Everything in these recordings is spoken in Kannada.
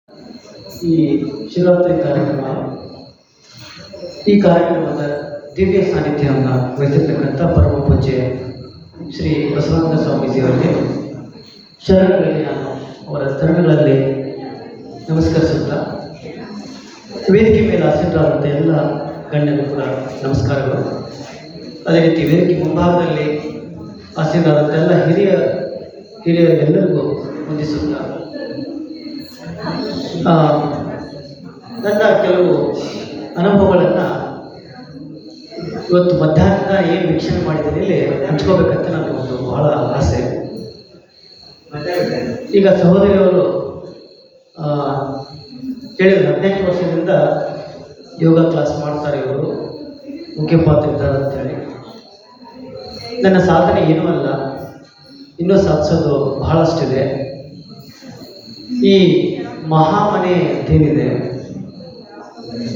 ಈ ಶಿವರಾತ್ರಿ ಕಾರ್ಯಕ್ರಮ, ಈ ಕಾರ್ಯಕ್ರಮದ ದಿವ್ಯ ಸಾನ್ನಿಧ್ಯವನ್ನು ವಹಿಸಿರ್ತಕ್ಕಂಥ ಪರಮ ಪೂಜ್ಯ ಶ್ರೀ ಬಸವಾನಂದ ಸ್ವಾಮೀಜಿಯವರಿಗೆ ಶರಣಗಳಲ್ಲಿ ನಾನು ಅವರ ಚರಣಗಳಲ್ಲಿ ನಮಸ್ಕರಿಸುತ್ತಾ, ವೇದಿಕೆ ಮೇಲೆ ಆಸೀನರಾದಂಥ ಎಲ್ಲ ಗಣ್ಯರು ಕೂಡ ನಮಸ್ಕಾರಗಳು. ಅದೇ ರೀತಿ ವೇದಿಕೆ ಮುಂಭಾಗದಲ್ಲಿ ಆಸೀನರಾದಂಥ ಎಲ್ಲ ಹಿರಿಯರೆಲ್ಲರಿಗೂ ವಂದಿಸುತ್ತಾ, ನನ್ನ ಕೆಲವು ಅನುಭವಗಳನ್ನು ಇವತ್ತು ಮಧ್ಯಾಹ್ನ ಏನು ವೀಕ್ಷಣೆ ಮಾಡಿದ್ದೀನಿ ಇಲ್ಲಿ ಹಂಚ್ಕೋಬೇಕಂತ ನನಗೆ ಒಂದು ಬಹಳ ಆಸೆ. ಈಗ ಸಹೋದರಿಯವರು ಹೇಳಿದ್ರು 18 ವರ್ಷದಿಂದ ಯೋಗ ಕ್ಲಾಸ್ ಮಾಡ್ತಾರೆ, ಇವರು ಮುಖ್ಯ ಪಾತ್ರ ಇದ್ದಾರೆ ಅಂತೇಳಿ. ನನ್ನ ಸಾಧನೆ ಏನೂ ಅಲ್ಲ, ಇನ್ನೂ ಸಾಧಿಸೋದು ಬಹಳಷ್ಟಿದೆ. ಈ ಮಹಾಮನೆ ಅಂತೇನಿದೆ,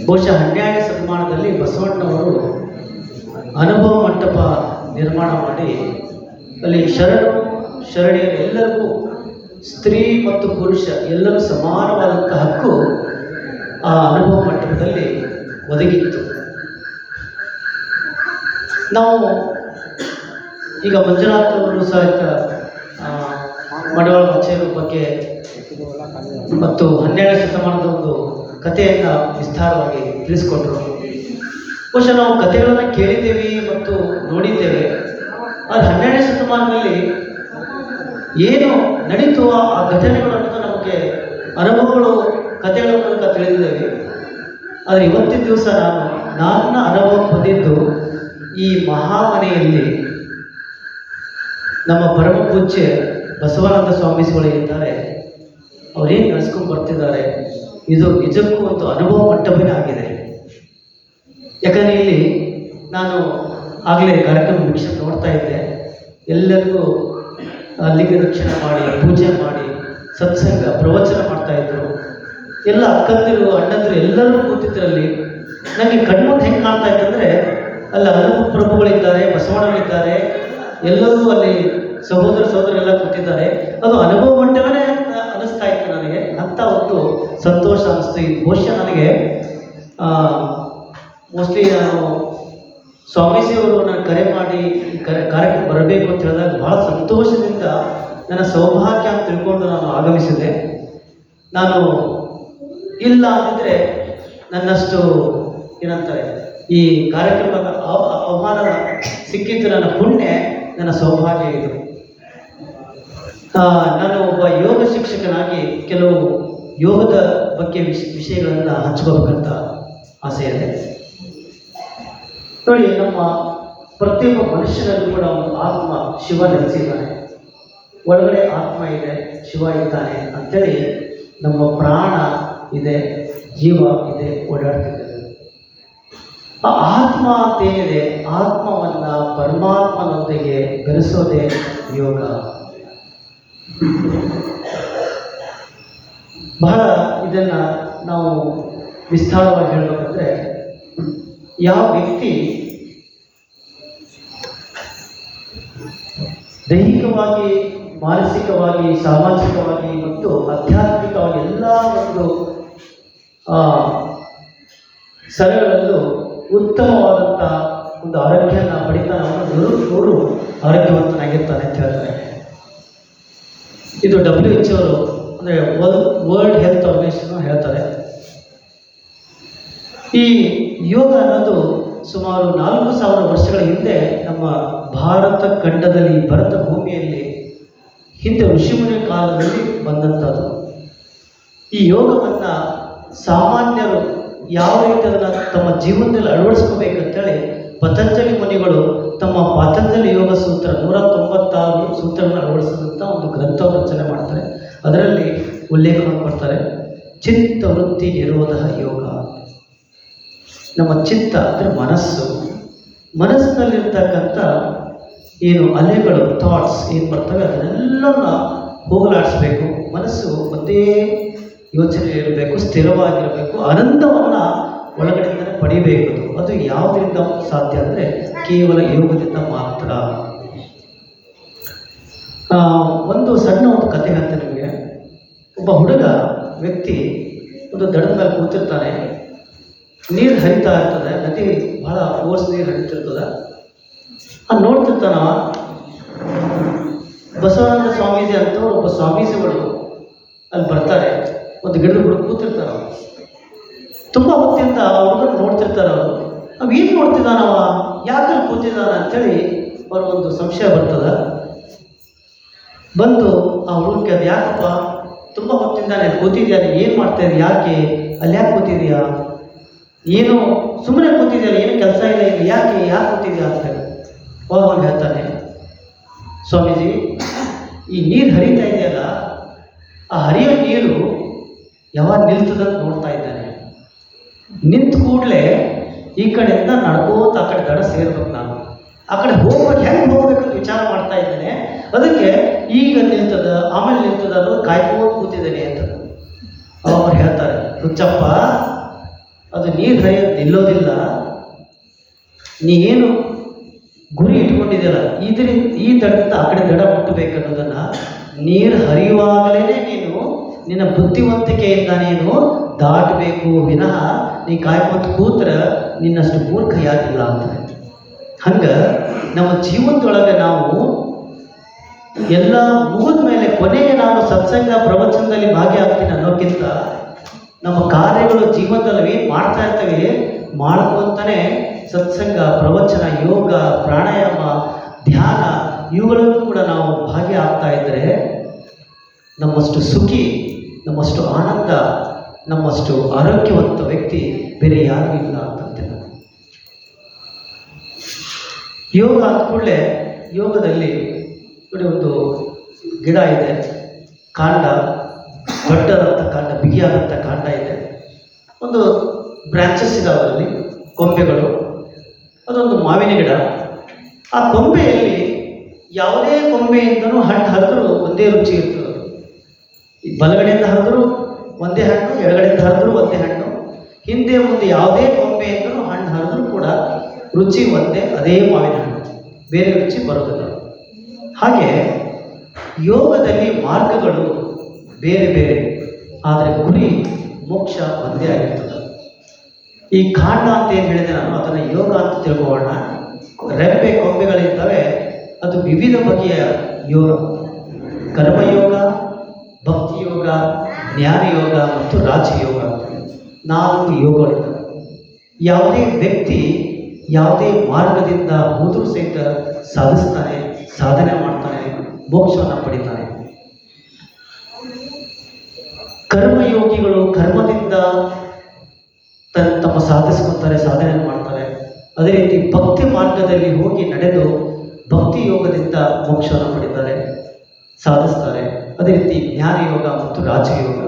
ಬಹುಶಃ 12ನೇ ಶತಮಾನದಲ್ಲಿ ಬಸವಣ್ಣವರು ಅನುಭವ ಮಂಟಪ ನಿರ್ಮಾಣ ಮಾಡಿ ಅಲ್ಲಿ ಶರಣೆಯರು ಎಲ್ಲರಿಗೂ, ಸ್ತ್ರೀ ಮತ್ತು ಪುರುಷ ಎಲ್ಲರೂ ಸಮಾನವಾದಂಥ ಹಕ್ಕು ಆ ಅನುಭವ ಮಂಟಪದಲ್ಲಿ ಒದಗಿತ್ತು. ನಾವು ಈಗ ಮಂಜುನಾಥ್ ಅವರು ಸಹಿತ ಮಡವಾಳ ಮಚ್ಚೇರ ಬಗ್ಗೆ ಮತ್ತು 12ನೇ ಶತಮಾನದ ಒಂದು ಕಥೆಯನ್ನು ವಿಸ್ತಾರವಾಗಿ ತಿಳಿಸ್ಕೊಟ್ರು. ಬಹುಶಃ ನಾವು ಕಥೆಗಳನ್ನು ಕೇಳಿದ್ದೇವೆ ಮತ್ತು ನೋಡಿದ್ದೇವೆ, ಆದರೆ 12ನೇ ಶತಮಾನದಲ್ಲಿ ಏನು ನಡೀತು ಆ ಘಟನೆಗಳನ್ನು ನಮಗೆ ಅನುಭವಗಳು ಕಥೆಗಳ ಮೂಲಕ ತಿಳಿದಿದ್ದೇವೆ. ಆದರೆ ಇವತ್ತಿನ ದಿವಸ ನನ್ನ ಅನುಭವ ಬಂದಿದ್ದು ಈ ಮಹಾಮನೆಯಲ್ಲಿ ನಮ್ಮ ಪರಮ ಪೂಜ್ಯ ಬಸವಾನಂದ ಸ್ವಾಮೀಜಿಗಳು ಇದ್ದಾರೆ. ಅವರೇನು ನಡೆಸ್ಕೊಂಡು ಬರ್ತಿದ್ದಾರೆ, ಇದು ನಿಜಕ್ಕೂ ಒಂದು ಅನುಭವ ಮಂಟಪನೇ ಆಗಿದೆ. ಯಾಕಂದರೆ ಇಲ್ಲಿ ನಾನು ಆಗಲೇ ಕಾರ್ಯಕ್ರಮ ವೀಕ್ಷಣೆ ನೋಡ್ತಾ ಇದ್ದೆ, ಎಲ್ಲರಿಗೂ ಲಿಂಗ ರಕ್ಷಣೆ ಮಾಡಿ, ಪೂಜೆ ಮಾಡಿ, ಸತ್ಸಂಗ ಪ್ರವಚನ ಮಾಡ್ತಾಯಿದ್ರು. ಎಲ್ಲ ಅಕ್ಕಂದಿರು ಅಣ್ಣಂದಿರು ಎಲ್ಲರೂ ಕೂತಿದ್ದರಲ್ಲಿ ನನಗೆ ಕಣ್ಮುಂದೆ ಹೆಂಗೆ ಕಾಣ್ತಾ ಇತ್ತಂದರೆ, ಅಲ್ಲಿ ಅನುಭವ ಪ್ರಭುಗಳಿದ್ದಾರೆ, ಬಸವಣ್ಣಗಳಿದ್ದಾರೆ, ಎಲ್ಲರೂ ಅಲ್ಲಿ ಸಹೋದರೆಲ್ಲ ಕೂತಿದ್ದಾರೆ. ಅದು ಅನುಭವ ಮಂಟಪನೇ ಅನ್ನಿಸ್ತಾ ಇತ್ತು ನನಗೆ. ಅಂಥ ಒಂದು ಸಂತೋಷ ಅನ್ನಿಸ್ತು. ಈ ಬಹುಶಃ ನನಗೆ ಮೋಸ್ಟ್ಲಿ ನಾನು ಸ್ವಾಮೀಜಿಯವರು ನಾನು ಕರೆ ಮಾಡಿ ಕಾರ್ಯಕ್ರಮ ಬರಬೇಕು ಅಂತ ಹೇಳಿದಾಗ ಭಾಳ ಸಂತೋಷದಿಂದ ನನ್ನ ಸೌಭಾಗ್ಯ ಅಂತ ತಿಳ್ಕೊಂಡು ನಾನು ಆಗಮಿಸಿದೆ. ನಾನು ಇಲ್ಲ ಅಂತಿದ್ರೆ ನನ್ನಷ್ಟು ಏನಂತಾರೆ ಈ ಕಾರ್ಯಕ್ರಮದ ಆಹ್ವಾನ ಸಿಕ್ಕಿದ್ದು ನನ್ನ ಪುಣ್ಯ, ನನ್ನ ಸೌಭಾಗ್ಯ ಇದು. ನಾನು ಒಬ್ಬ ಯೋಗ ಶಿಕ್ಷಕನಾಗಿ ಕೆಲವು ಯೋಗದ ಬಗ್ಗೆ ವಿಷಯಗಳನ್ನು ಹಂಚ್ಕೋಬೇಕಂತ ಆಸೆ ಇದೆ. ನೋಡಿ, ನಮ್ಮ ಪ್ರತಿಯೊಬ್ಬ ಮನುಷ್ಯನಲ್ಲೂ ಕೂಡ ಒಂದು ಆತ್ಮ ಶಿವ ನೆಲೆಸಿದ್ದಾನೆ, ಒಳಗಡೆ ಆತ್ಮ ಇದೆ, ಶಿವ ಇದ್ದಾನೆ ಅಂಥೇಳಿ ನಮ್ಮ ಪ್ರಾಣ ಇದೆ, ಜೀವ ಇದೆ, ಓಡಾಡ್ತಿದ್ದೇವೆ. ಆ ಆತ್ಮ ಅಂತೇನಿದೆ, ಆತ್ಮವನ್ನು ಪರಮಾತ್ಮನೊಂದಿಗೆ ಬೆರೆಸೋದೇ ಯೋಗ. ಬಹಳ ಇದನ್ನು ನಾವು ವಿಸ್ತಾರವಾಗಿ ಹೇಳಬೇಕಂದ್ರೆ, ಯಾವ ವ್ಯಕ್ತಿ ದೈಹಿಕವಾಗಿ, ಮಾನಸಿಕವಾಗಿ, ಸಾಮಾಜಿಕವಾಗಿ ಮತ್ತು ಆಧ್ಯಾತ್ಮಿಕವಾಗಿ ಎಲ್ಲ ಒಂದು ಸ್ಥಳಗಳಲ್ಲೂ ಉತ್ತಮವಾದಂಥ ಒಂದು ಆರೋಗ್ಯನ ಪಡಿತಾನೆ, ಅವನು 100 ಆರೋಗ್ಯವಂತನಾಗಿರ್ತಾನೆ ಅಂತ ಹೇಳ್ತಾರೆ. ಇದು WHO ಅವರು ಅಂದರೆ ವರ್ಲ್ಡ್ ಹೆಲ್ತ್ ಆರ್ಗನೈಸೇಷನ್ ಹೇಳ್ತಾರೆ. ಈ ಯೋಗ ಅನ್ನೋದು ಸುಮಾರು 4000 ವರ್ಷಗಳ ಹಿಂದೆ ನಮ್ಮ ಭಾರತ ಖಂಡದಲ್ಲಿ, ಭರತ ಭೂಮಿಯಲ್ಲಿ ಹಿಂದೆ ಋಷಿಮುನಿ ಕಾಲದಲ್ಲಿ ಬಂದಂಥದ್ದು. ಈ ಯೋಗವನ್ನು ಸಾಮಾನ್ಯರು ಯಾವ ರೀತಿ ಅದನ್ನು ತಮ್ಮ ಜೀವನದಲ್ಲಿ ಅಳವಡಿಸ್ಕೋಬೇಕಂತೇಳಿ ಪತಂಜಲಿ ಮುನಿಗಳು ತಮ್ಮ ಪತಂಜಲಿ ಯೋಗ ಸೂತ್ರ 196 ಸೂತ್ರಗಳನ್ನು ಅಳವಡಿಸಿದಂಥ ಒಂದು ಗ್ರಂಥವನ್ನು ರಚನೆ ಮಾಡ್ತಾರೆ. ಅದರಲ್ಲಿ ಉಲ್ಲೇಖವನ್ನು ಕೊಡ್ತಾರೆ, ಚಿತ್ತವೃತ್ತಿ ನಿರೋಧ ಯೋಗ. ನಮ್ಮ ಚಿತ್ತ ಅಂದರೆ ಮನಸ್ಸಿನಲ್ಲಿರ್ತಕ್ಕಂಥ ಏನು ಅಲೆಗಳು, ಥಾಟ್ಸ್ ಏನು ಬರ್ತವೆ ಅದನ್ನೆಲ್ಲ ಹೋಗಲಾಡಿಸ್ಬೇಕು. ಮನಸ್ಸು ಒಂದೇ ಯೋಚನೆ ಇರಬೇಕು, ಸ್ಥಿರವಾಗಿರಬೇಕು, ಆನಂದವನ್ನು ಒಳಗಡೆಯಿಂದಲೇ ಪಡಿಬೇಕು. ಅದು ಯಾವುದರಿಂದ ಸಾಧ್ಯ ಅಂದರೆ ಕೇವಲ ಯೋಗದಿಂದ ಮಾತ್ರ. ಒಂದು ಸಣ್ಣ ಕಥೆ ಅಂತ ನಿಮಗೆ. ಒಬ್ಬ ಹುಡುಗ ವ್ಯಕ್ತಿ ಒಂದು ದಡದ ಮೇಲೆ ಕೂತಿರ್ತಾನೆ. ನೀರು ಹರಿತಾ ಇರ್ತದೆ, ನದಿ ಬಹಳ ಫೋರ್ಸ್ ನೀರು ಹರಿತಿರ್ತದೆ. ಅದು ನೋಡ್ತಿರ್ತಾನ. ಬಸವಾನಂದ ಸ್ವಾಮೀಜಿ ಅಂತ ಒಬ್ಬ ಸ್ವಾಮೀಜಿಗಳು ಅಲ್ಲಿ ಬರ್ತಾರೆ. ಒಂದು ಗಿಡದ ಬುಡ ಕೂತಿರ್ತಾರ. ತುಂಬ ಹೊತ್ತಿಂದ ಹುಡುಗರು ನೋಡ್ತಿರ್ತಾರ. ನಾವು ಏನು ನೋಡ್ತಿದ್ದಾನವ, ಯಾಕೆ ಕೂತಿದ್ದಾನ ಅಂತೇಳಿ ಅವ್ರಿಗೊಂದು ಸಂಶಯ ಬರ್ತದೆ. ಬಂದು ಆ ಹುಡುಗಕ್ಕೆ ಅದು ಯಾಕಪ್ಪ ತುಂಬ ಹೊತ್ತಿಂದ ನಾನು ಕೂತಿದ್ಯಾ, ಏನು ಮಾಡ್ತಾ ಇದೀಯ, ಯಾಕೆ ಅಲ್ಲಿ ಯಾಕೆ ಕೂತಿದ್ಯಾ, ಏನು ಸುಮ್ಮನೆ ಕೂತಿದ್ಯಲ್ಲ, ಏನು ಕೆಲಸ ಇಲ್ಲ, ಇಲ್ಲಿ ಯಾಕೆ ಕೂತಿದ್ಯಾ ಅಂತ ಹೇಳಿ ಅವಾಗ ಹೇಳ್ತಾನೆ, ಸ್ವಾಮೀಜಿ ಈ ನೀರು ಹರಿತಾ ಇದೆಯಲ್ಲ, ಆ ಹರಿಯೋ ನೀರು ಯಾವಾಗ ನಿಲ್ತದಂತ ನೋಡ್ತಾ ಇದ್ದಾನೆ. ನಿಂತ ಕೂಡಲೇ ಈ ಕಡೆಯಿಂದ ನಡ್ಕೋತ ಆ ಕಡೆ ದಡ ಸೇರ್ಬೇಕು. ನಾನು ಆ ಕಡೆ ಹೋಗ್ಬೇಕು, ಹೆಂಗೆ ಹೋಗ್ಬೇಕಂತ ವಿಚಾರ ಮಾಡ್ತಾ ಇದ್ದೇನೆ. ಅದಕ್ಕೆ ಈಗ ನಿಲ್ತದ, ಆಮೇಲೆ ನಿಲ್ತದ ಅನ್ನೋದು ಕಾಯ್ಕೊಂಡು ಕೂತಿದ್ದೇನೆ ಅಂತ ಅವ್ರು ಹೇಳ್ತಾರೆ. ಹುಚ್ಚಪ್ಪ, ಅದು ನೀರು ಹರಿಯೋದು ನಿಲ್ಲೋದಿಲ್ಲ. ನೀ ಏನು ಗುರಿ ಇಟ್ಕೊಂಡಿದೆಯಲ್ಲ, ಈ ದಡದಿಂದ ಆ ಕಡೆ ದಡ ಮುಟ್ಟಬೇಕನ್ನೋದನ್ನು ನೀರು ಹರಿಯುವಾಗಲೇ ನೀನು ನಿನ್ನ ಬುದ್ಧಿವಂತಿಕೆಯಿಂದ ನೀನು ದಾಟಬೇಕು ವಿನಃ ನೀ ಕಾಯ್ಕೊಂತ ಕೂತ್ರೆ ನಿನ್ನಷ್ಟು ಮೂರ್ಖ ಯಾರಿಲ್ಲ ಅಂತ. ಹಂಗೆ ನಮ್ಮ ಜೀವನದೊಳಗೆ ನಾವು ಎಲ್ಲ ಮುಗಿದ ಮೇಲೆ ಕೊನೆಗೆ ನಾನು ಸತ್ಸಂಗ ಪ್ರವಚನದಲ್ಲಿ ಭಾಗಿಯಾಗ್ತೀನಿ ಅನ್ನೋಕ್ಕಿಂತ ನಮ್ಮ ಕಾರ್ಯಗಳು ಜೀವನದಲ್ಲಿ ಏನು ಮಾಡ್ತಾ ಇರ್ತೇವೆ ಮಾಡ್ಕೊಂತಾನೆ ಸತ್ಸಂಗ, ಪ್ರವಚನ, ಯೋಗ, ಪ್ರಾಣಾಯಾಮ, ಧ್ಯಾನ ಇವುಗಳಲ್ಲೂ ಕೂಡ ನಾವು ಭಾಗಿಯಾಗ್ತಾ ಇದ್ದರೆ ನಮ್ಮಷ್ಟು ಸುಖಿ, ನಮ್ಮಷ್ಟು ಆನಂದ, ನಮ್ಮಷ್ಟು ಆರೋಗ್ಯವಂತ ವ್ಯಕ್ತಿ ಬೇರೆ ಯಾರೂ ಇಲ್ಲ ಅಂತಂತೆ. ಯೋಗ ಅಂದ ಕೂಡಲೇ ಯೋಗದಲ್ಲಿ ನೋಡಿ ಒಂದು ಗಿಡ ಇದೆ, ಕಾಂಡ ದೊಡ್ಡದಂಥ ಕಾಂಡ, ಬಿಗಿಯಾದಂಥ ಕಾಂಡ ಇದೆ, ಒಂದು ಬ್ರಾಂಚಸ್ ಇದಾವೆ ಅದರಲ್ಲಿ, ಕೊಂಬೆಗಳು. ಅದೊಂದು ಮಾವಿನ ಗಿಡ. ಆ ಕೊಂಬೆಯಲ್ಲಿ ಯಾವುದೇ ಕೊಂಬೆಯಿಂದನೂ ಹಣ್ಣು ಹರಿದ್ರೂ ಒಂದೇ ರುಚಿ ಇರ್ತದೆ. ಈ ಬಲಗಡೆಯಿಂದ ಹರಿದ್ರೂ ಒಂದೇ ಹಣ್ಣು, ಎಡಗಡೆಯಿಂದ ಹರಿದ್ರೂ ಒಂದೇ ಹಣ್ಣು, ಹಿಂದೆ ಮುಂದೆ ಯಾವುದೇ ಕೊಂಬೆಯಿಂದನೂ ಹಣ್ಣು ಹರಿದ್ರೂ ಕೂಡ ರುಚಿ ಒಂದೇ, ಅದೇ ಮಾವಿನ ಹಣ್ಣು, ಬೇರೆ ರುಚಿ ಬರೋದಿಲ್ಲ. ಹಾಗೆ ಯೋಗದಲ್ಲಿ ಮಾರ್ಗಗಳು ಬೇರೆ ಬೇರೆ, ಆದರೆ ಗುರಿ ಮೋಕ್ಷ ಒಂದೇ ಆಗಿರ್ತದೆ. ಈ ಕಾಂಡ ಅಂತ ಏನು ಹೇಳಿದೆ ನಾನು, ಅದನ್ನು ಯೋಗ ಅಂತ ತಿಳ್ಕೊಳ್ಳೋಣ. ರೆಂಬೆ ಕೊಂಬೆಗಳಿರ್ತವೆ, ಅದು ವಿವಿಧ ಬಗೆಯ ಯೋಗ, ಕರ್ಮಯೋಗ, ಭಕ್ತಿ ಯೋಗ, ಜ್ಞಾನ ಯೋಗ ಮತ್ತು ರಾಜಯೋಗ, 4 ಯೋಗಗಳಿರ್ತವೆ. ಯಾವುದೇ ವ್ಯಕ್ತಿ ಯಾವುದೇ ಮಾರ್ಗದಿಂದ ಹೋದರೂ ಸಹಿತ ಸಾಧಿಸ್ತಾನೆ, ಸಾಧನೆ ಮಾಡ್ತಾನೆ, ಮೋಕ್ಷವನ್ನು ಪಡಿತಾನೆ. ಕರ್ಮಯೋಗಿಗಳು ಕರ್ಮದಿಂದ ತಮ್ಮ ಸಾಧಿಸ್ಕೊತಾರೆ, ಸಾಧನೆ ಮಾಡ್ತಾರೆ. ಅದೇ ರೀತಿ ಭಕ್ತಿ ಮಾರ್ಗದಲ್ಲಿ ಹೋಗಿ ನಡೆದು ಭಕ್ತಿ ಯೋಗದಿಂದ ಮೋಕ್ಷವನ್ನು ಪಡಿತಾರೆ, ಸಾಧಿಸ್ತಾರೆ. ಅದೇ ರೀತಿ ಜ್ಞಾನ ಯೋಗ ಮತ್ತು ರಾಜಯೋಗ.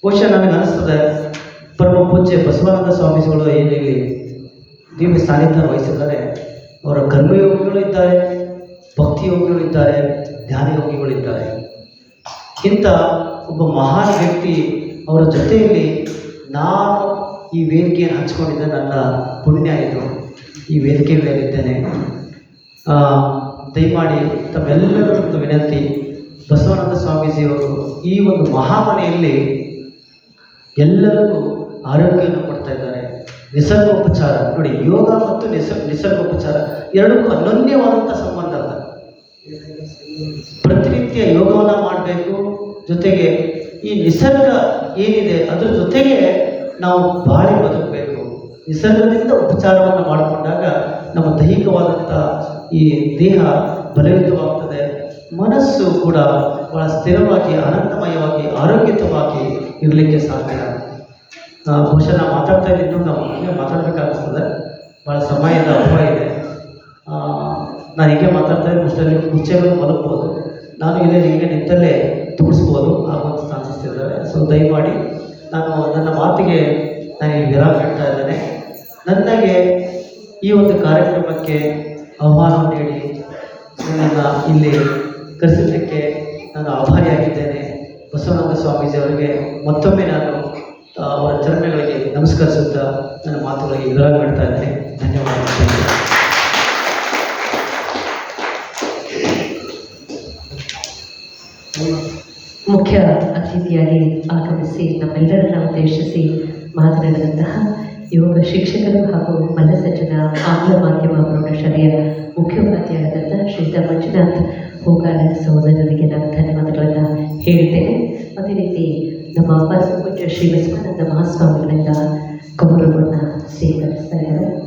ಬಹುಶಃ ನನಗೆ ಅನಿಸ್ತದೆ, ಪರಮ ಪೂಜ್ಯ ಬಸವಾನಂದ ಸ್ವಾಮೀಜಿಗಳು ಏನಿಲ್ಲಿ ದಿವ್ಯ ಸಾನ್ನಿಧ್ಯ ವಹಿಸಿದ್ದಾರೆ. ಅವರ ಕರ್ಮಯೋಗಿಗಳು ಇದ್ದಾರೆ, ಭಕ್ತಿ ಯೋಗಿಗಳು ಇದ್ದಾರೆ, ಧ್ಯಾನ ಯೋಗಿಗಳಿದ್ದಾರೆ. ಇಂಥ ಒಬ್ಬ ಮಹಾನ್ ವ್ಯಕ್ತಿ ಅವರ ಜೊತೆಯಲ್ಲಿ ನಾನು ಈ ವೇದಿಕೆಯನ್ನು ಹಂಚ್ಕೊಂಡಿದ್ದೆ, ನನ್ನ ಪುಣ್ಯ ಇದು. ಈ ವೇದಿಕೆ ಮೇಲಿದ್ದೇನೆ. ದಯಮಾಡಿ ತಮ್ಮೆಲ್ಲರೊಂದು ವಿನಂತಿ, ಬಸವಾನಂದ ಸ್ವಾಮೀಜಿಯವರು ಈ ಒಂದು ಮಹಾಮನೆಯಲ್ಲಿ ಎಲ್ಲರಿಗೂ ಆರೋಗ್ಯವನ್ನು ಕೊಡ್ತಾ ಇದ್ದಾರೆ. ನಿಸರ್ಗೋಪಚಾರ ನೋಡಿ, ಯೋಗ ಮತ್ತು ನಿಸರ್ಗೋಪಚಾರ ಎರಡಕ್ಕೂ ಅನನ್ಯವಾದಂಥ ಸಂಬಂಧ ಅದ. ಪ್ರತಿನಿತ್ಯ ಯೋಗವನ್ನು ಮಾಡಬೇಕು, ಜೊತೆಗೆ ಈ ನಿಸರ್ಗ ಏನಿದೆ ಅದ್ರ ಜೊತೆಗೆ ನಾವು ಬಾಳಿ ಬದುಕಬೇಕು. ನಿಸರ್ಗದಿಂದ ಉಪಚಾರವನ್ನು ಮಾಡಿಕೊಂಡಾಗ ನಮ್ಮ ದೈಹಿಕವಾದಂಥ ಈ ದೇಹ ಬಲಯುತವಾಗ್ತದೆ, ಮನಸ್ಸು ಕೂಡ ಭಾಳ ಸ್ಥಿರವಾಗಿ, ಆನಂದಮಯವಾಗಿ, ಆರೋಗ್ಯಯುತವಾಗಿ ಇರಲಿಕ್ಕೆ ಸಾಧ್ಯ. ಬಹುಶಃ ನಾವು ಮಾತಾಡ್ತಾ ಇದ್ದು ನಾವು ಮಾತಾಡಬೇಕಾಗ್ತದೆ, ಭಾಳ ಸಮಯದ ಅಭಾವ ಇದೆ. ನಾನು ಹೀಗೆ ಮಾತಾಡ್ತಾ ಇದ್ದೆ, ಅಷ್ಟರಲ್ಲಿ ಕುರ್ಚಿಗಳು ಮಲಗ್ಬೋದು, ನಾನು ಇಲ್ಲೇ ಹೀಗೆ ನಿಂತಲ್ಲೇ ತೋರಿಸ್ಬೋದು, ಆಗುವಂಥ ಚಾನ್ಸಸ್ ಇದ್ದಾರೆ. ಸೊ ದಯಮಾಡಿ ನಾನು ನನ್ನ ಮಾತಿಗೆ ನಾನು ಇಲ್ಲಿ ವಿರಾಮ ಹೇಳ್ತಾ ಇದ್ದೇನೆ. ನನಗೆ ಈ ಒಂದು ಕಾರ್ಯಕ್ರಮಕ್ಕೆ ಆಹ್ವಾನ ನೀಡಿ ನನ್ನನ್ನು ಇಲ್ಲಿ ಕರೆಸಿದ್ದಕ್ಕೆ ನಾನು ಆಭಾರಿಯಾಗಿದ್ದೇನೆ. ಬಸವಾನಂದ ಸ್ವಾಮೀಜಿ ಅವರಿಗೆ ಮತ್ತೊಮ್ಮೆ ನಾನು ಅವರ ಚರಣಗಳಿಗೆ ನಮಸ್ಕರಿಸುತ್ತಾ ನನ್ನ ಮಾತುಗಳಿಗೆ ವಿರಾಮ ಹೇಳ್ತಾ ಇದ್ದೇನೆ. ಧನ್ಯವಾದಗಳು. ಮುಖ್ಯ ಅತಿಥಿ ಅತಿಥಿಯಾಗಿ ಆಗಮಿಸಿ ನಮ್ಮೆಲ್ಲರನ್ನ ಉದ್ದೇಶಿಸಿ ಮಾತನಾಡಿದಂತಹ ಯೋಗ ಶಿಕ್ಷಕರು ಹಾಗೂ ಮಲ್ಲಸಜ್ಜನ ಆಂಗ್ಲ ಮಾಧ್ಯಮ ಪ್ರೌಢಶಾಲೆಯ ಮುಖ್ಯೋಪಾಧ್ಯಾಯರಾದಂಥ ಶ್ರೀಯುತ ಮಂಜುನಾಥ್ ಹೋಗಾರ ಸಹೋದರರಿಗೆ ನಾನು ಧನ್ಯವಾದಗಳನ್ನು ಹೇಳಿದ್ದೇನೆ. ಅದೇ ರೀತಿ ನಮ್ಮ ಪರಮ ಪೂಜ್ಯ ಶ್ರೀ ಬಸವಾನಂದ ಮಹಾಸ್ವಾಮಿಗಳಿಂದ ಗೌರವವನ್ನು ಸ್ವೀಕರಿಸ್ತಾ ಇದ್ದಾರೆ.